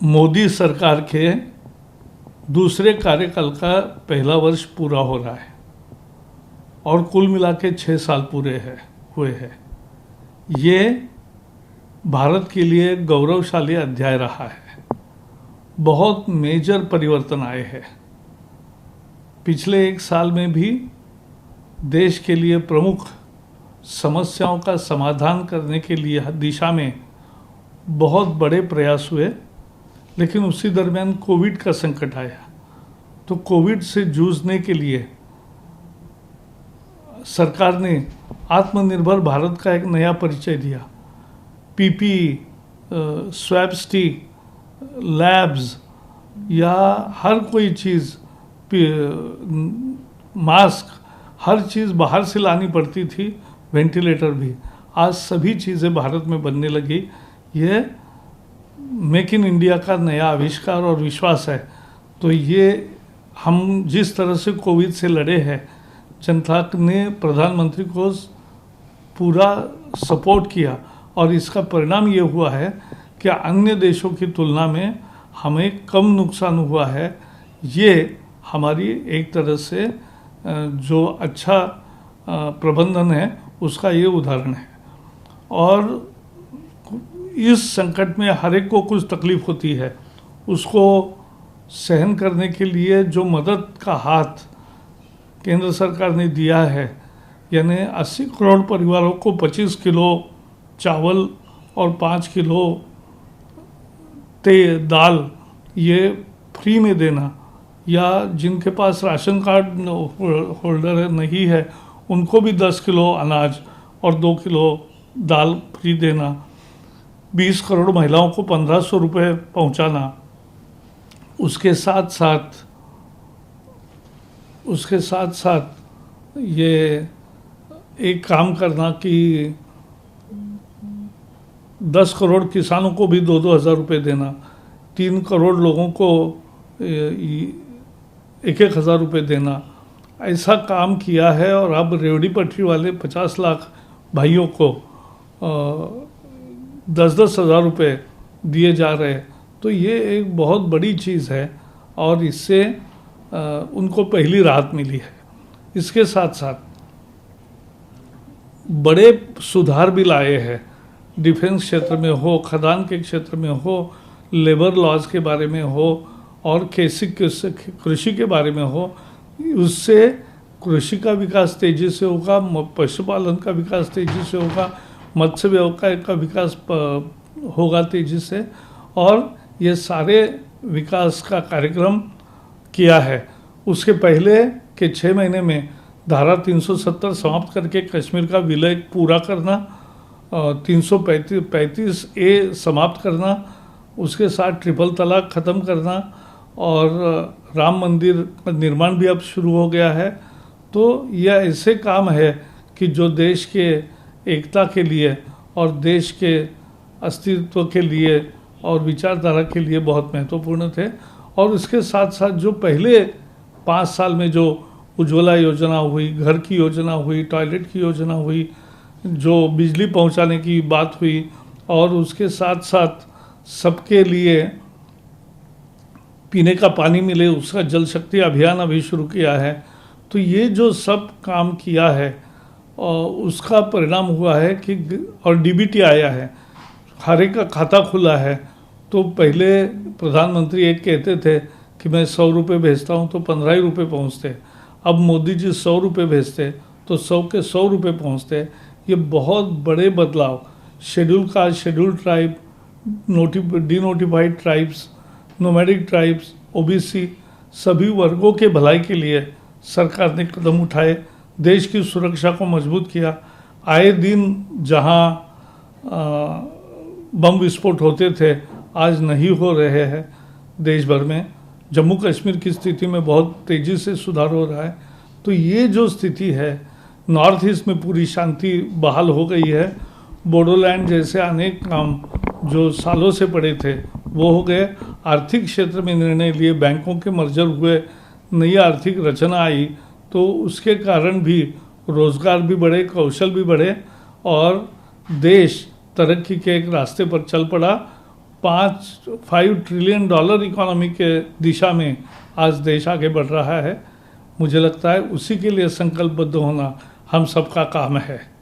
मोदी सरकार के दूसरे कार्यकाल का पहला वर्ष पूरा हो रहा है और कुल मिला के 6 साल पूरे हुए हैं। ये भारत के लिए गौरवशाली अध्याय रहा है। बहुत मेजर परिवर्तन आए हैं। पिछले 1 साल में भी देश के लिए प्रमुख समस्याओं का समाधान करने के लिए दिशा में बहुत बड़े प्रयास हुए, लेकिन उसी दरमियान कोविड का संकट आया। तो कोविड से जूझने के लिए सरकार ने आत्मनिर्भर भारत का एक नया परिचय दिया। पीपीई, स्वैब स्टिक, लैब्स या हर कोई चीज़, मास्क, हर चीज़ बाहर से लानी पड़ती थी, वेंटिलेटर भी। आज सभी चीज़ें भारत में बनने लगी। ये मेक इन इंडिया का नया आविष्कार और विश्वास है। तो ये हम जिस तरह से कोविड से लड़े हैं, जनता ने प्रधानमंत्री को पूरा सपोर्ट किया और इसका परिणाम ये हुआ है कि अन्य देशों की तुलना में हमें कम नुकसान हुआ है। ये हमारी एक तरह से जो अच्छा प्रबंधन है उसका ये उदाहरण है। और इस संकट में हर एक को कुछ तकलीफ होती है, उसको सहन करने के लिए जो मदद का हाथ केंद्र सरकार ने दिया है, यानी 80 करोड़ परिवारों को 25 किलो चावल और 5 किलो दाल ये फ्री में देना, या जिनके पास राशन कार्ड होल्डर नहीं है उनको भी 10 किलो अनाज और 2 किलो दाल फ्री देना, 20 करोड़ महिलाओं को 1500 रुपये पहुंचाना, उसके साथ साथ ये एक काम करना कि 10 करोड़ किसानों को भी 2-2 हज़ार रुपये देना, 3 करोड़ लोगों को 1-1 हज़ार रुपये देना, ऐसा काम किया है। और अब रेवड़ी पटरी वाले 50 लाख भाइयों को 10-10 हज़ार रुपये दिए जा रहे हैं। तो ये एक बहुत बड़ी चीज़ है और इससे उनको पहली राहत मिली है। इसके साथ साथ बड़े सुधार भी लाए हैं, डिफेंस क्षेत्र में हो, खदान के क्षेत्र में हो, लेबर लॉज के बारे में हो और कृषि के बारे में हो। उससे कृषि का विकास तेज़ी से होगा, पशुपालन का विकास तेज़ी से होगा, मत्स्य व्यवसाय का विकास होगा तेज़ी से। और ये सारे विकास का कार्यक्रम किया है। उसके पहले के 6 महीने में धारा 370 समाप्त करके कश्मीर का विलय पूरा करना, 335A समाप्त करना, उसके साथ ट्रिपल तलाक ख़त्म करना और राम मंदिर का निर्माण भी अब शुरू हो गया है। तो यह ऐसे काम है कि जो देश के एकता के लिए और देश के अस्तित्व के लिए और विचारधारा के लिए बहुत महत्वपूर्ण थे। और इसके साथ साथ जो पहले 5 साल में जो उज्ज्वला योजना हुई, घर की योजना हुई, टॉयलेट की योजना हुई, जो बिजली पहुंचाने की बात हुई, और उसके साथ साथ सबके लिए पीने का पानी मिले, उसका जल शक्ति अभियान अभी शुरू किया है। तो ये जो सब काम किया है और उसका परिणाम हुआ है कि और डीबीटी आया है, हर एक का खाता खुला है। तो पहले प्रधानमंत्री एक कहते थे कि मैं 100 रुपये भेजता हूँ तो 15 ही रुपये पहुँचते। अब मोदी जी 100 रुपये भेजते तो 100 के 100 रुपये पहुँचते। ये बहुत बड़े बदलाव, schedule caste, schedule tribe, denotified tribes, nomadic tribes, OBC, सभी वर्गों के भलाई के लिए सरकार ने कदम उठाए, देश की सुरक्षा को मजबूत किया। आए दिन जहाँ बम विस्फोट होते थे, आज नहीं हो रहे हैं देश भर में। जम्मू कश्मीर की स्थिति में बहुत तेज़ी से सुधार हो रहा है। तो ये जो स्थिति है, नॉर्थ ईस्ट में पूरी शांति बहाल हो गई है। बोडोलैंड जैसे अनेक काम जो सालों से पड़े थे वो हो गए। आर्थिक क्षेत्र में निर्णय लिए, बैंकों के मर्जर हुए, नई आर्थिक रचना आई, तो उसके कारण भी रोज़गार भी बढ़े, कौशल भी बढ़े और देश तरक्की के एक रास्ते पर चल पड़ा। 5 ट्रिलियन डॉलर इकोनॉमी के दिशा में आज देश आगे बढ़ रहा है। मुझे लगता है उसी के लिए संकल्पबद्ध होना हम सबका काम है।